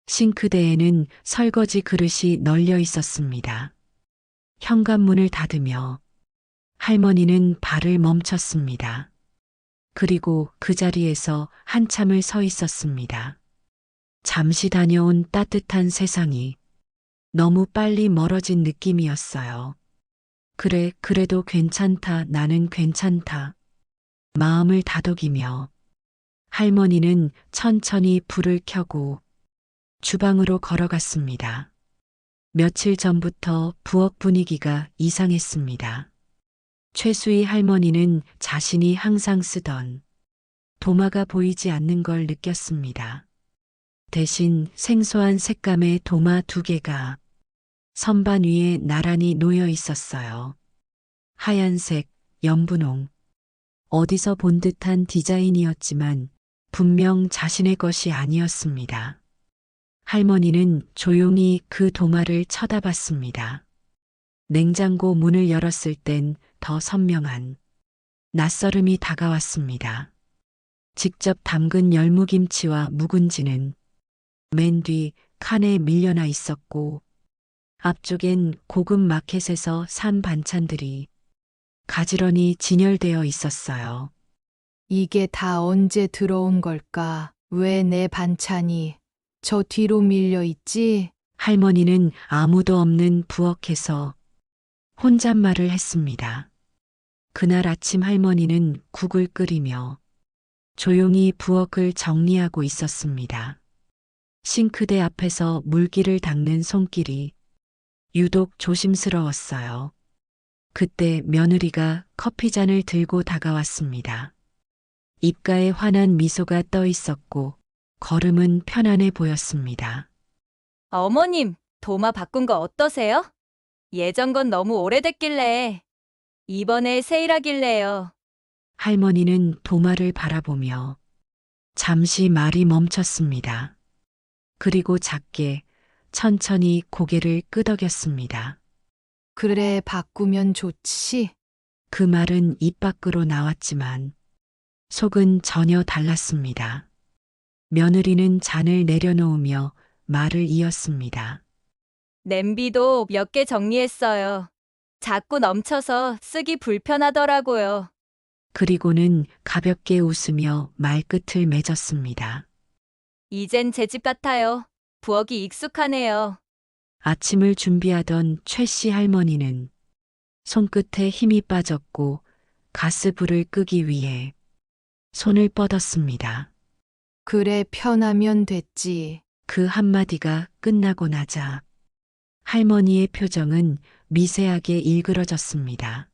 싱크대에는 설거지 그릇이 널려 있었습니다. 현관문을 닫으며 할머니는 발을 멈췄습니다. 그리고 그 자리에서 한참을 서 있었습니다. 잠시 다녀온 따뜻한 세상이 너무 빨리 멀어진 느낌이었어요. 그래, 그래도 괜찮다, 나는 괜찮다. 마음을 다독이며 할머니는 천천히 불을 켜고 주방으로 걸어갔습니다. 며칠 전부터 부엌 분위기가 이상했습니다. 최수희 할머니는 자신이 항상 쓰던 도마가 보이지 않는 걸 느꼈습니다. 대신 생소한 색감의 도마 2개가 선반 위에 나란히 놓여 있었어요. 하얀색, 연분홍. 어디서 본 듯한 디자인이었지만 분명 자신의 것이 아니었습니다. 할머니는 조용히 그 도마를 쳐다봤습니다. 냉장고 문을 열었을 땐 더 선명한 낯설음이 다가왔습니다. 직접 담근 열무김치와 묵은지는 맨 뒤 칸에 밀려나 있었고 앞쪽엔 고급 마켓에서 산 반찬들이 가지런히 진열되어 있었어요. 이게 다 언제 들어온 걸까? 왜 내 반찬이 저 뒤로 밀려 있지? 할머니는 아무도 없는 부엌에서 혼잣말을 했습니다. 그날 아침 할머니는 국을 끓이며 조용히 부엌을 정리하고 있었습니다. 싱크대 앞에서 물기를 닦는 손길이 유독 조심스러웠어요. 그때 며느리가 커피잔을 들고 다가왔습니다. 입가에 환한 미소가 떠 있었고 걸음은 편안해 보였습니다. 어머님, 도마 바꾼 거 어떠세요? 예전 건 너무 오래됐길래 이번에 세일하길래요. 할머니는 도마를 바라보며 잠시 말이 멈췄습니다. 그리고 작게 천천히 고개를 끄덕였습니다. 그래, 바꾸면 좋지. 그 말은 입 밖으로 나왔지만 속은 전혀 달랐습니다. 며느리는 잔을 내려놓으며 말을 이었습니다. 냄비도 몇 개 정리했어요. 자꾸 넘쳐서 쓰기 불편하더라고요. 그리고는 가볍게 웃으며 말끝을 맺었습니다. 이젠 제 집 같아요. 부엌이 익숙하네요. 아침을 준비하던 최 씨 할머니는 손끝에 힘이 빠졌고 가스불을 끄기 위해 손을 뻗었습니다. 그래, 편하면 됐지. 그 한마디가 끝나고 나자 할머니의 표정은 미세하게 일그러졌습니다.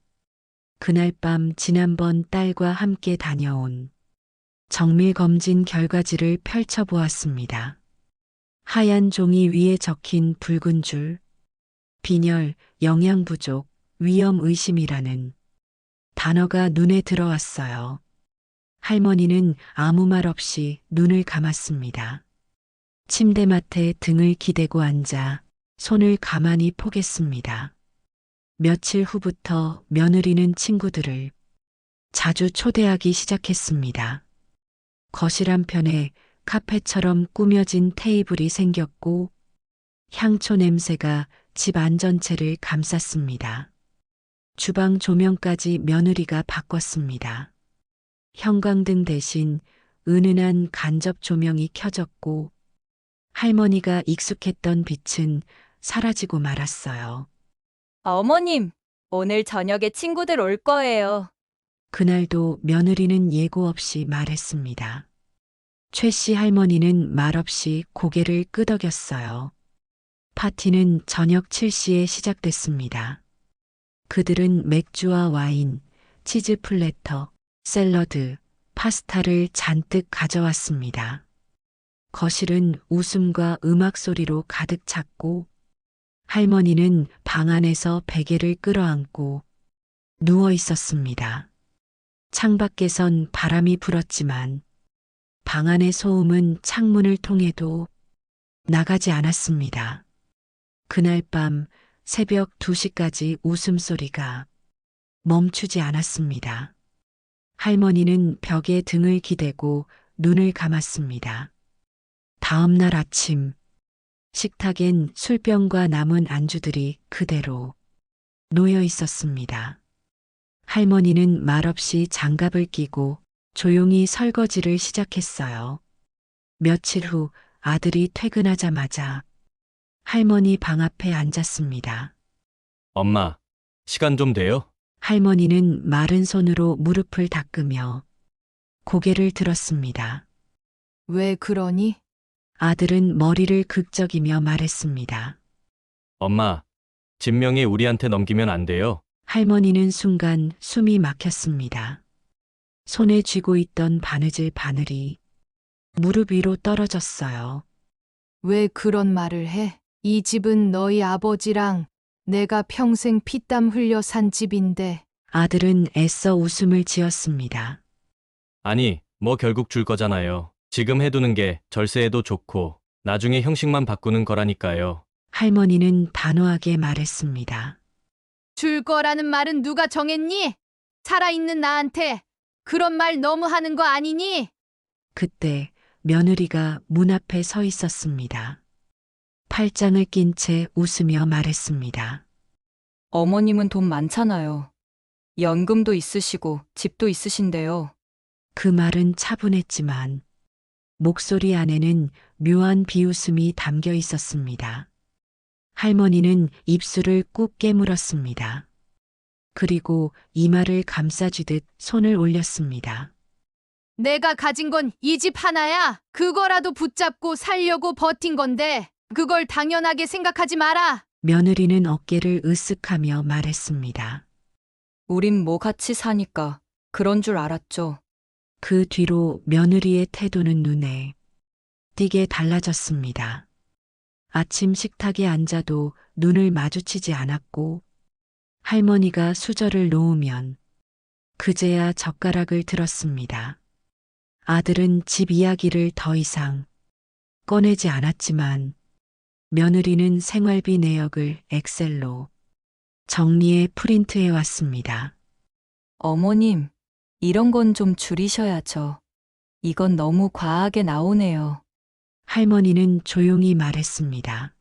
그날 밤 지난번 딸과 함께 다녀온 정밀검진 결과지를 펼쳐보았습니다. 하얀 종이 위에 적힌 붉은 줄, 빈혈, 영양 부족, 위험 의심이라는 단어가 눈에 들어왔어요. 할머니는 아무 말 없이 눈을 감았습니다. 침대맡에 등을 기대고 앉아 손을 가만히 포겠습니다. 며칠 후부터 며느리는 친구들을 자주 초대하기 시작했습니다. 거실 한편에 카페처럼 꾸며진 테이블이 생겼고 향초 냄새가 집 안전체를 감쌌습니다. 주방 조명까지 며느리가 바꿨습니다. 형광등 대신 은은한 간접 조명이 켜졌고 할머니가 익숙했던 빛은 사라지고 말았어요. 어머님, 오늘 저녁에 친구들 올 거예요. 그날도 며느리는 예고 없이 말했습니다. 최 씨 할머니는 말없이 고개를 끄덕였어요. 파티는 저녁 7시에 시작됐습니다. 그들은 맥주와 와인, 치즈 플래터, 샐러드, 파스타를 잔뜩 가져왔습니다. 거실은 웃음과 음악 소리로 가득 찼고 할머니는 방 안에서 베개를 끌어안고 누워 있었습니다. 창밖에선 바람이 불었지만 방 안의 소음은 창문을 통해도 나가지 않았습니다. 그날 밤 새벽 2시까지 웃음소리가 멈추지 않았습니다. 할머니는 벽에 등을 기대고 눈을 감았습니다. 다음 날 아침, 식탁엔 술병과 남은 안주들이 그대로 놓여 있었습니다. 할머니는 말없이 장갑을 끼고 조용히 설거지를 시작했어요. 며칠 후 아들이 퇴근하자마자 할머니 방 앞에 앉았습니다. 엄마, 시간 좀 돼요? 할머니는 마른 손으로 무릎을 닦으며 고개를 들었습니다. 왜 그러니? 아들은 머리를 극적이며 말했습니다. 엄마, 진명이 우리한테 넘기면 안 돼요. 할머니는 순간 숨이 막혔습니다. 손에 쥐고 있던 바느질 바늘이 무릎 위로 떨어졌어요. 왜 그런 말을 해? 이 집은 너희 아버지랑 내가 평생 피땀 흘려 산 집인데. 아들은 애써 웃음을 지었습니다. 아니, 뭐 결국 줄 거잖아요. 지금 해두는 게 절세에도 좋고 나중에 형식만 바꾸는 거라니까요. 할머니는 단호하게 말했습니다. 줄 거라는 말은 누가 정했니? 살아있는 나한테 그런 말 너무 하는 거 아니니? 그때 며느리가 문 앞에 서 있었습니다. 팔짱을 낀 채 웃으며 말했습니다. 어머님은 돈 많잖아요. 연금도 있으시고 집도 있으신데요. 그 말은 차분했지만 목소리 안에는 묘한 비웃음이 담겨 있었습니다. 할머니는 입술을 꾹 깨물었습니다. 그리고 이마를 감싸쥐듯 손을 올렸습니다. 내가 가진 건 이 집 하나야. 그거라도 붙잡고 살려고 버틴 건데 그걸 당연하게 생각하지 마라. 며느리는 어깨를 으쓱하며 말했습니다. 우린 뭐 같이 사니까 그런 줄 알았죠. 그 뒤로 며느리의 태도는 눈에 띄게 달라졌습니다. 아침 식탁에 앉아도 눈을 마주치지 않았고 할머니가 수저를 놓으면 그제야 젓가락을 들었습니다. 아들은 집 이야기를 더 이상 꺼내지 않았지만 며느리는 생활비 내역을 엑셀로 정리해 프린트해 왔습니다. 어머님, 이런 건 좀 줄이셔야죠. 이건 너무 과하게 나오네요. 할머니는 조용히 말했습니다.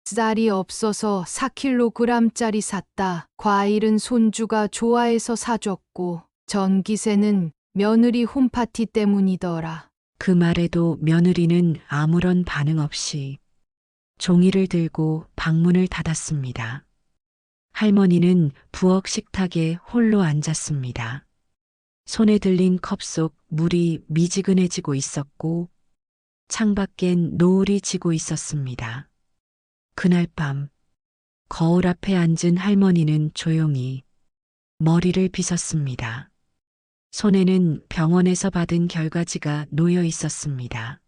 쌀이 없어서 4kg짜리 샀다. 과일은 손주가 좋아해서 사줬고 전기세는 며느리 홈파티 때문이더라. 그 말에도 며느리는 아무런 반응 없이 종이를 들고 방문을 닫았습니다. 할머니는 부엌 식탁에 홀로 앉았습니다. 손에 들린 컵 속 물이 미지근해지고 있었고 창밖엔 노을이 지고 있었습니다. 그날 밤 거울 앞에 앉은 할머니는 조용히 머리를 빗었습니다. 손에는 병원에서 받은 결과지가 놓여 있었습니다.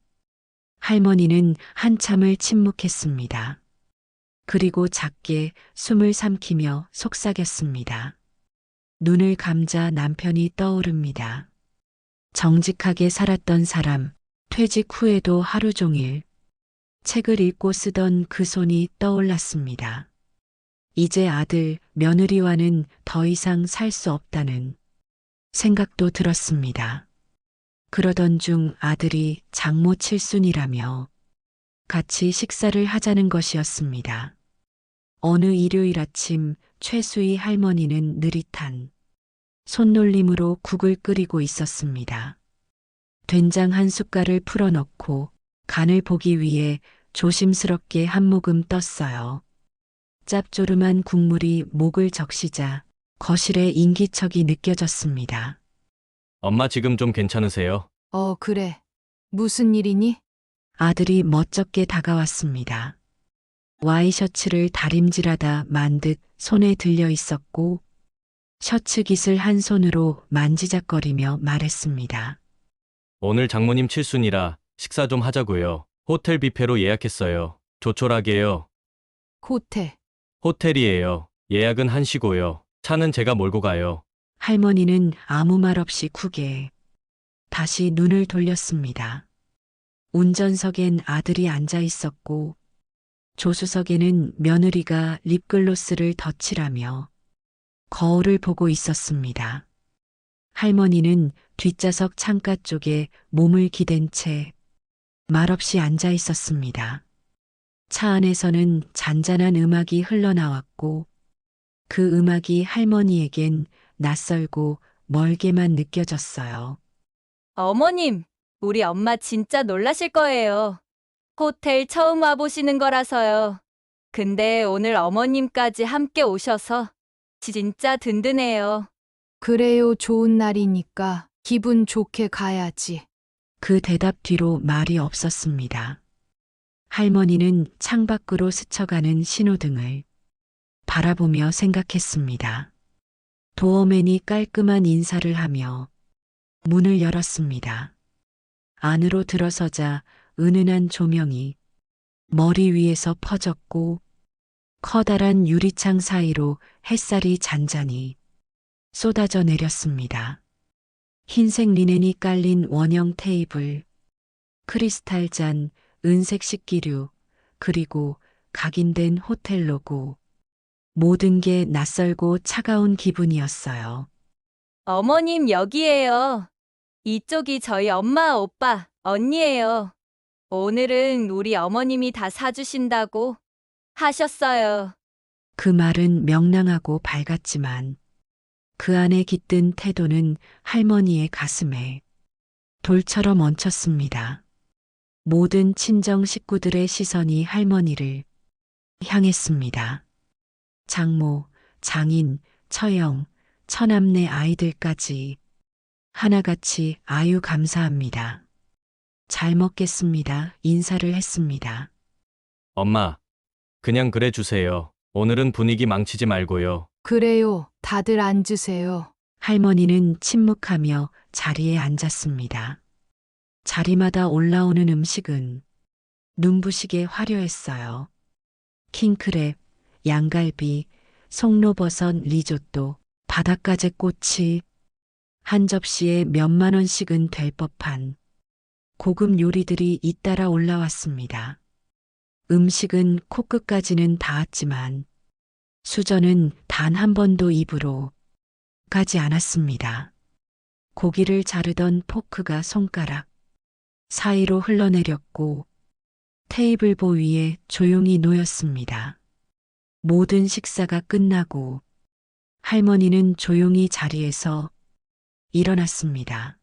할머니는 한참을 침묵했습니다. 그리고 작게 숨을 삼키며 속삭였습니다. 눈을 감자 남편이 떠오릅니다. 정직하게 살았던 사람, 퇴직 후에도 하루 종일 책을 읽고 쓰던 그 손이 떠올랐습니다. 이제 아들, 며느리와는 더 이상 살 수 없다는 생각도 들었습니다. 그러던 중 아들이 장모 칠순이라며 같이 식사를 하자는 것이었습니다. 어느 일요일 아침 최수희 할머니는 느릿한 손놀림으로 국을 끓이고 있었습니다. 된장 한 숟갈을 풀어넣고 간을 보기 위해 조심스럽게 한 모금 떴어요. 짭조름한 국물이 목을 적시자 거실에 인기척이 느껴졌습니다. 엄마 지금 좀 괜찮으세요? 그래. 무슨 일이니? 아들이 멋쩍게 다가왔습니다. 와이셔츠를 다림질하다 만 듯 손에 들려 있었고 셔츠 깃을 한 손으로 만지작거리며 말했습니다. 오늘 장모님 칠순이라 식사 좀 하자고요. 호텔 뷔페로 예약했어요. 조촐하게요. 호텔. 호텔이에요. 예약은 한시고요. 차는 제가 몰고 가요. 할머니는 아무 말 없이 쿡에 다시 눈을 돌렸습니다. 운전석엔 아들이 앉아 있었고 조수석에는 며느리가 립글로스를 덧칠하며 거울을 보고 있었습니다. 할머니는 뒷좌석 창가 쪽에 몸을 기댄 채 말없이 앉아 있었습니다. 차 안에서는 잔잔한 음악이 흘러나왔고 그 음악이 할머니에겐 낯설고 멀게만 느껴졌어요. 어머님, 우리 엄마 진짜 놀라실 거예요. 호텔 처음 와보시는 거라서요. 근데 오늘 어머님까지 함께 오셔서 진짜 든든해요. 그래요. 좋은 날이니까 기분 좋게 가야지. 그 대답 뒤로 말이 없었습니다. 할머니는 창밖으로 스쳐가는 신호등을 바라보며 생각했습니다. 도어맨이 깔끔한 인사를 하며 문을 열었습니다. 안으로 들어서자 은은한 조명이 머리 위에서 퍼졌고 커다란 유리창 사이로 햇살이 잔잔히 쏟아져 내렸습니다. 흰색 리넨이 깔린 원형 테이블, 크리스탈 잔, 은색 식기류, 그리고 각인된 호텔 로고. 모든 게 낯설고 차가운 기분이었어요. 어머님 여기에요. 이쪽이 저희 엄마, 오빠, 언니예요. 오늘은 우리 어머님이 다 사주신다고 하셨어요. 그 말은 명랑하고 밝았지만 그 안에 깃든 태도는 할머니의 가슴에 돌처럼 얹혔습니다. 모든 친정 식구들의 시선이 할머니를 향했습니다. 장모, 장인, 처형, 처남네 아이들까지 하나같이 아유 감사합니다. 잘 먹겠습니다. 인사를 했습니다. 엄마, 그냥 그래 주세요. 오늘은 분위기 망치지 말고요. 그래요. 다들 앉으세요. 할머니는 침묵하며 자리에 앉았습니다. 자리마다 올라오는 음식은 눈부시게 화려했어요. 킹크랩, 양갈비, 송로버섯 리조또, 바닷가재 꼬치, 한 접시에 몇만 원씩은 될 법한 고급 요리들이 잇따라 올라왔습니다. 음식은 코끝까지는 닿았지만 수저는 단 한 번도 입으로 가지 않았습니다. 고기를 자르던 포크가 손가락 사이로 흘러내렸고 테이블보 위에 조용히 놓였습니다. 모든 식사가 끝나고 할머니는 조용히 자리에서 일어났습니다.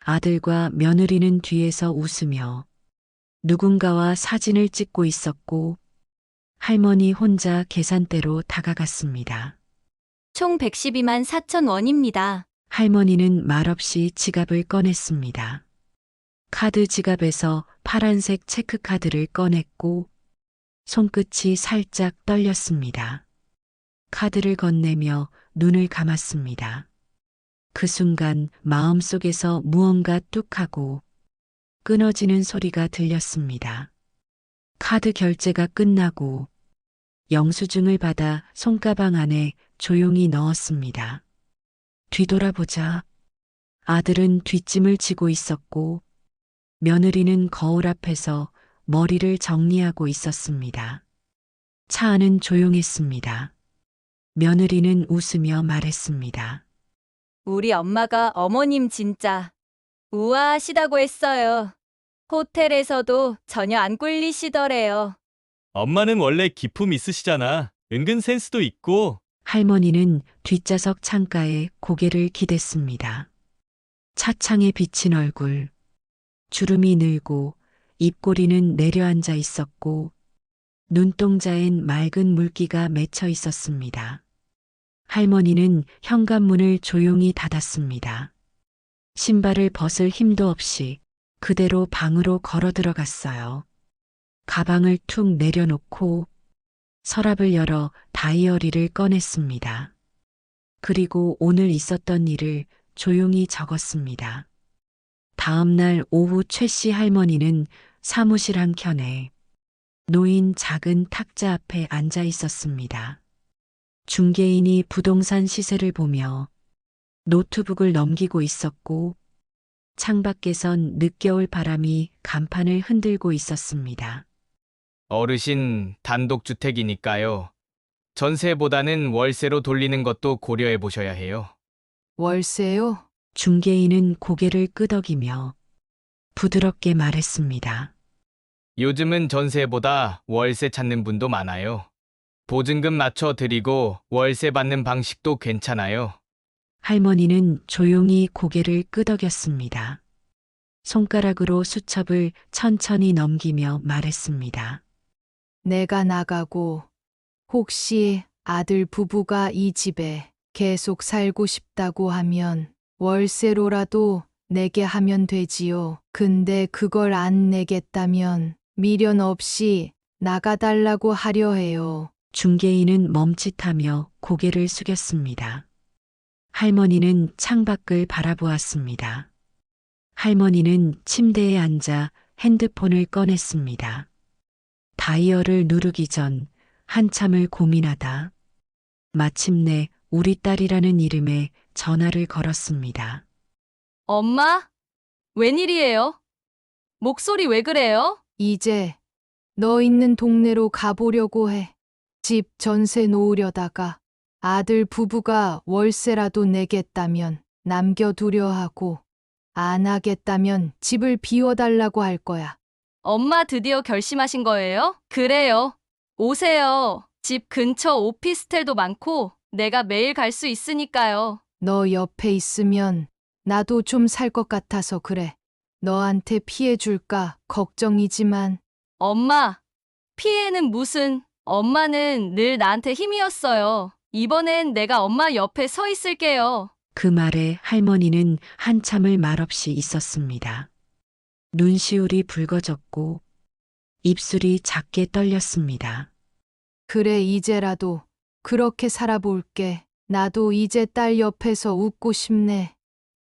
아들과 며느리는 뒤에서 웃으며 누군가와 사진을 찍고 있었고 할머니 혼자 계산대로 다가갔습니다. 총 112만 4천 원입니다. 할머니는 말없이 지갑을 꺼냈습니다. 카드 지갑에서 파란색 체크카드를 꺼냈고 손끝이 살짝 떨렸습니다. 카드를 건네며 눈을 감았습니다. 그 순간 마음속에서 무언가 뚝하고 끊어지는 소리가 들렸습니다. 카드 결제가 끝나고 영수증을 받아 손가방 안에 조용히 넣었습니다. 뒤돌아보자. 아들은 뒷짐을 지고 있었고 며느리는 거울 앞에서 머리를 정리하고 있었습니다. 차 안은 조용했습니다. 며느리는 웃으며 말했습니다. 우리 엄마가 어머님 진짜 우아하시다고 했어요. 호텔에서도 전혀 안 꿀리시더래요. 엄마는 원래 기품 있으시잖아. 은근 센스도 있고. 할머니는 뒷좌석 창가에 고개를 기댔습니다. 차창에 비친 얼굴, 주름이 늘고 입꼬리는 내려앉아 있었고 눈동자엔 맑은 물기가 맺혀 있었습니다. 할머니는 현관문을 조용히 닫았습니다. 신발을 벗을 힘도 없이 그대로 방으로 걸어 들어갔어요. 가방을 툭 내려놓고 서랍을 열어 다이어리를 꺼냈습니다. 그리고 오늘 있었던 일을 조용히 적었습니다. 다음 날 오후 최 씨 할머니는 사무실 한켠에 놓인 작은 탁자 앞에 앉아 있었습니다. 중개인이 부동산 시세를 보며 노트북을 넘기고 있었고 창밖에선 늦겨울 바람이 간판을 흔들고 있었습니다. 어르신 단독주택이니까요. 전세보다는 월세로 돌리는 것도 고려해 보셔야 해요. 월세요? 중개인은 고개를 끄덕이며 부드럽게 말했습니다. 요즘은 전세보다 월세 찾는 분도 많아요. 보증금 맞춰 드리고 월세 받는 방식도 괜찮아요. 할머니는 조용히 고개를 끄덕였습니다. 손가락으로 수첩을 천천히 넘기며 말했습니다. 내가 나가고 혹시 아들 부부가 이 집에 계속 살고 싶다고 하면 월세로라도 내게 하면 되지요. 근데 그걸 안 내겠다면 미련 없이 나가달라고 하려 해요. 중개인은 멈칫하며 고개를 숙였습니다. 할머니는 창밖을 바라보았습니다. 할머니는 침대에 앉아 핸드폰을 꺼냈습니다. 다이얼을 누르기 전 한참을 고민하다 마침내 우리 딸이라는 이름에 전화를 걸었습니다. 엄마? 웬일이에요? 목소리 왜 그래요? 이제 너 있는 동네로 가보려고 해. 집 전세 놓으려다가 아들 부부가 월세라도 내겠다면 남겨두려 하고 안 하겠다면 집을 비워달라고 할 거야. 엄마 드디어 결심하신 거예요? 그래요. 오세요. 집 근처 오피스텔도 많고 내가 매일 갈 수 있으니까요. 너 옆에 있으면 나도 좀 살 것 같아서 그래. 너한테 피해 줄까 걱정이지만 엄마, 피해는 무슨, 엄마는 늘 나한테 힘이었어요. 이번엔 내가 엄마 옆에 서 있을게요. 그 말에 할머니는 한참을 말없이 있었습니다. 눈시울이 붉어졌고 입술이 작게 떨렸습니다. 그래 이제라도 그렇게 살아볼게. 나도 이제 딸 옆에서 웃고 싶네.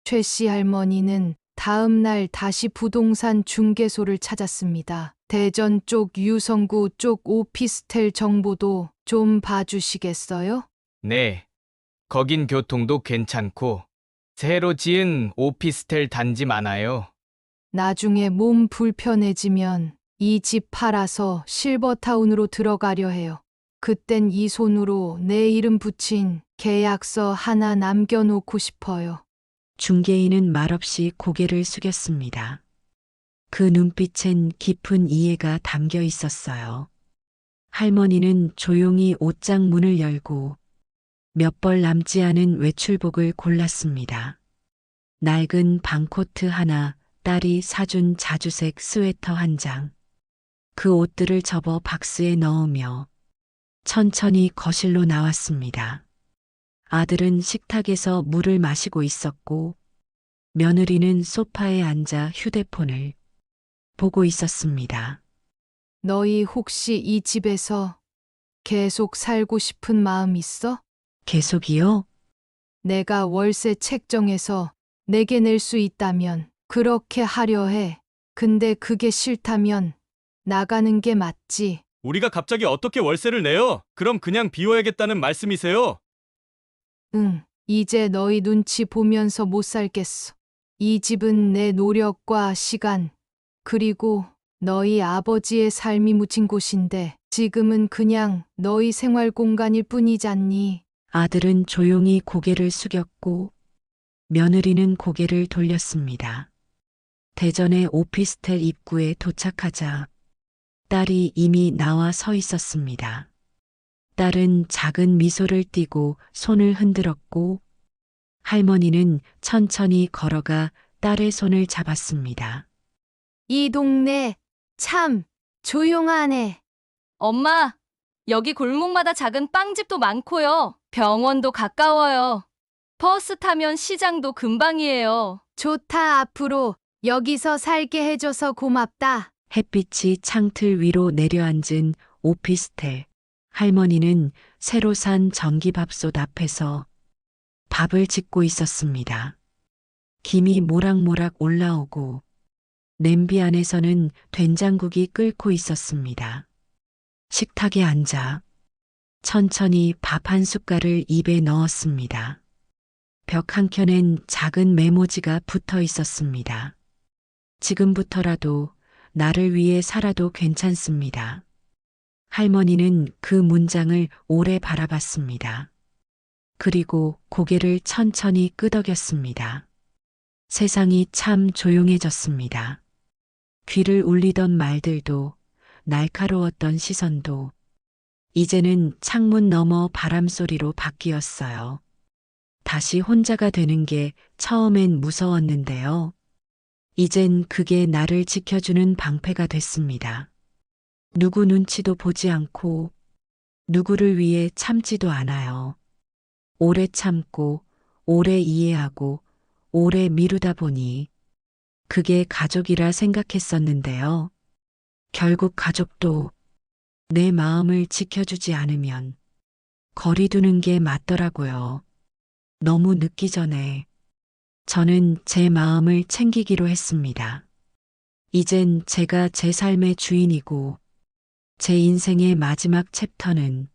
최 씨 할머니는 다음 날 다시 부동산 중개소를 찾았습니다. 대전 쪽 유성구 쪽 오피스텔 정보도 좀 봐주시겠어요? 네. 거긴 교통도 괜찮고 새로 지은 오피스텔 단지 많아요. 나중에 몸 불편해지면 이 집 팔아서 실버타운으로 들어가려 해요. 그땐 이 손으로 내 이름 붙인 계약서 하나 남겨놓고 싶어요. 중개인은 말없이 고개를 숙였습니다. 그 눈빛엔 깊은 이해가 담겨 있었어요. 할머니는 조용히 옷장 문을 열고 몇 벌 남지 않은 외출복을 골랐습니다. 낡은 방코트 하나, 딸이 사준 자주색 스웨터 한 장. 그 옷들을 접어 박스에 넣으며 천천히 거실로 나왔습니다. 아들은 식탁에서 물을 마시고 있었고 며느리는 소파에 앉아 휴대폰을 보고 있었습니다. 너희 혹시 이 집에서 계속 살고 싶은 마음 있어? 계속이요? 내가 월세 책정해서 내게 낼 수 있다면 그렇게 하려 해. 근데 그게 싫다면 나가는 게 맞지. 우리가 갑자기 어떻게 월세를 내요? 그럼 그냥 비워야겠다는 말씀이세요? 응, 이제 너희 눈치 보면서 못 살겠어. 이 집은 내 노력과 시간, 그리고 너희 아버지의 삶이 묻힌 곳인데 지금은 그냥 너희 생활 공간일 뿐이잖니. 아들은 조용히 고개를 숙였고 며느리는 고개를 돌렸습니다. 대전의 오피스텔 입구에 도착하자 딸이 이미 나와 서 있었습니다. 딸은 작은 미소를 띠고 손을 흔들었고 할머니는 천천히 걸어가 딸의 손을 잡았습니다. 이 동네 참 조용하네. 엄마, 여기 골목마다 작은 빵집도 많고요. 병원도 가까워요. 버스 타면 시장도 금방이에요. 좋다. 앞으로 여기서 살게 해줘서 고맙다. 햇빛이 창틀 위로 내려앉은 오피스텔. 할머니는 새로 산 전기밥솥 앞에서 밥을 짓고 있었습니다. 김이 모락모락 올라오고 냄비 안에서는 된장국이 끓고 있었습니다. 식탁에 앉아 천천히 밥 한 숟갈을 입에 넣었습니다. 벽 한켠엔 작은 메모지가 붙어 있었습니다. 지금부터라도 나를 위해 살아도 괜찮습니다. 할머니는 그 문장을 오래 바라봤습니다. 그리고 고개를 천천히 끄덕였습니다. 세상이 참 조용해졌습니다. 귀를 울리던 말들도 날카로웠던 시선도 이제는 창문 너머 바람소리로 바뀌었어요. 다시 혼자가 되는 게 처음엔 무서웠는데요. 이젠 그게 나를 지켜주는 방패가 됐습니다. 누구 눈치도 보지 않고 누구를 위해 참지도 않아요. 오래 참고 오래 이해하고 오래 미루다 보니 그게 가족이라 생각했었는데요. 결국 가족도 내 마음을 지켜주지 않으면 거리두는 게 맞더라고요. 너무 늦기 전에 저는 제 마음을 챙기기로 했습니다. 이젠 제가 제 삶의 주인이고 제 인생의 마지막 챕터는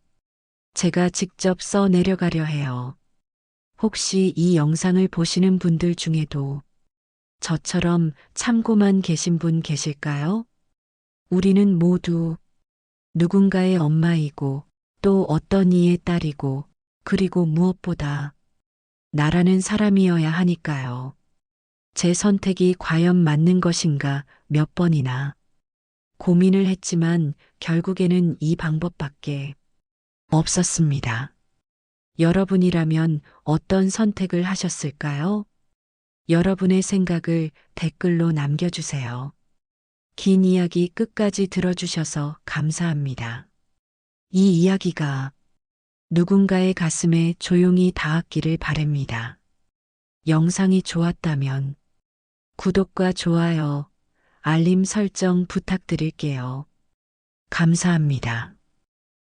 제가 직접 써 내려가려 해요. 혹시 이 영상을 보시는 분들 중에도 저처럼 참고만 계신 분 계실까요? 우리는 모두 누군가의 엄마이고 또 어떤 이의 딸이고 그리고 무엇보다 나라는 사람이어야 하니까요. 제 선택이 과연 맞는 것인가 몇 번이나 고민을 했지만 결국에는 이 방법밖에 없었습니다. 여러분이라면 어떤 선택을 하셨을까요? 여러분의 생각을 댓글로 남겨주세요. 긴 이야기 끝까지 들어주셔서 감사합니다. 이 이야기가 누군가의 가슴에 조용히 닿았기를 바랍니다. 영상이 좋았다면 구독과 좋아요, 알림 설정 부탁드릴게요. 감사합니다.